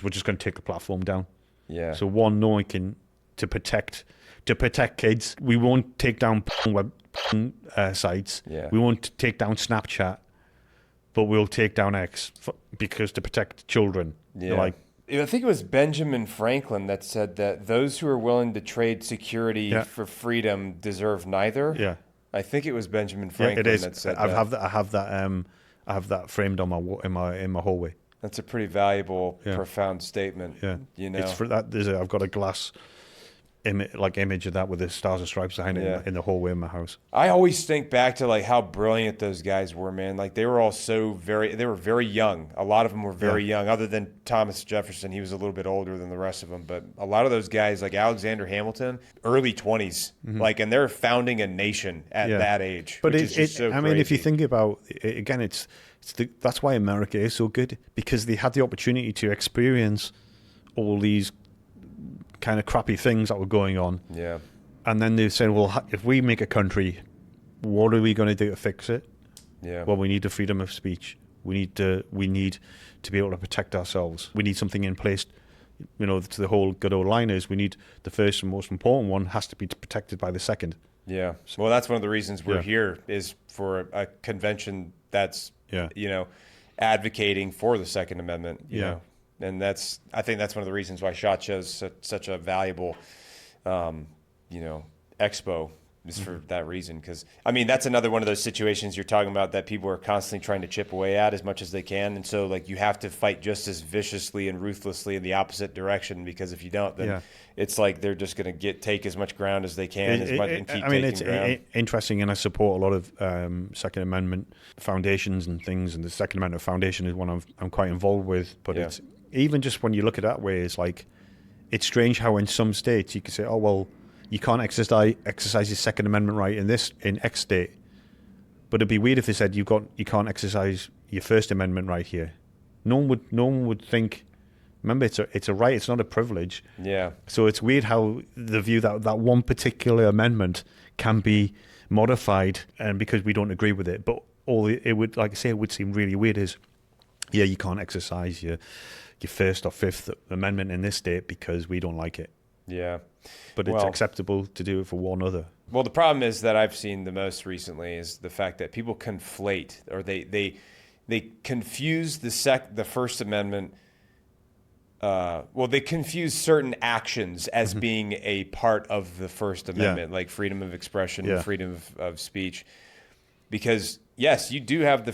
we're just going to take the platform down. Yeah. So one, no one can to protect kids. We won't take down sites. Yeah. We won't take down Snapchat, but we'll take down X because to protect children. Yeah. Like, I think it was Benjamin Franklin that said that those who are willing to trade security for freedom deserve neither. Yeah. I think it was Benjamin Franklin that said that. I have that framed on my hallway. That's a pretty valuable, profound statement. Yeah. You know, it's for that. I've got a glass image of that with the stars and stripes behind it in the hallway of my house. I always think back to like how brilliant those guys were, man. Like they were all they were very young. A lot of them were very young, other than Thomas Jefferson. He was a little bit older than the rest of them. But a lot of those guys, like Alexander Hamilton, early 20s, like, and they're founding a nation at that age. But I mean, if you think about it, again, that's why America is so good, because they had the opportunity to experience all these kind of crappy things that were going on. Yeah. And then they said, well, if we make a country, what are we going to do to fix it? Yeah. Well, we need the freedom of speech. We need to be able to protect ourselves. We need something in place. You know, to the whole good old line is we need the first and most important one has to be protected by the second. Yeah. Well, that's one of the reasons we're here, is for a convention that's, you know, advocating for the Second Amendment. You know? And I think that's one of the reasons why SHOT Show's such a valuable, you know, expo, is for that reason. Because, I mean, that's another one of those situations you're talking about that people are constantly trying to chip away at as much as they can. And so, like, you have to fight just as viciously and ruthlessly in the opposite direction, because if you don't, then it's like they're just going to take as much ground as they can and keep taking ground. Interesting, and I support a lot of Second Amendment foundations and things, and the Second Amendment Foundation is one I'm quite involved with. But it's even just when you look at it that way, it's like, it's strange how in some states you can say, oh, well, you can't exercise your Second Amendment right in X state, but it'd be weird if they said you can't exercise your First Amendment right here. No one would think. Remember, it's a right. It's not a privilege. Yeah. So it's weird how the view that one particular amendment can be modified, and because we don't agree with it. But it would, like I say, it would seem really weird is, you can't exercise your First or Fifth Amendment in this state because we don't like it. Yeah. But it's acceptable to do it for one other. Well, the problem is that I've seen the most recently is the fact that people conflate, or they confuse the First Amendment. They confuse certain actions as being a part of the First Amendment, like freedom of expression, freedom of speech. Because, yes, you do have the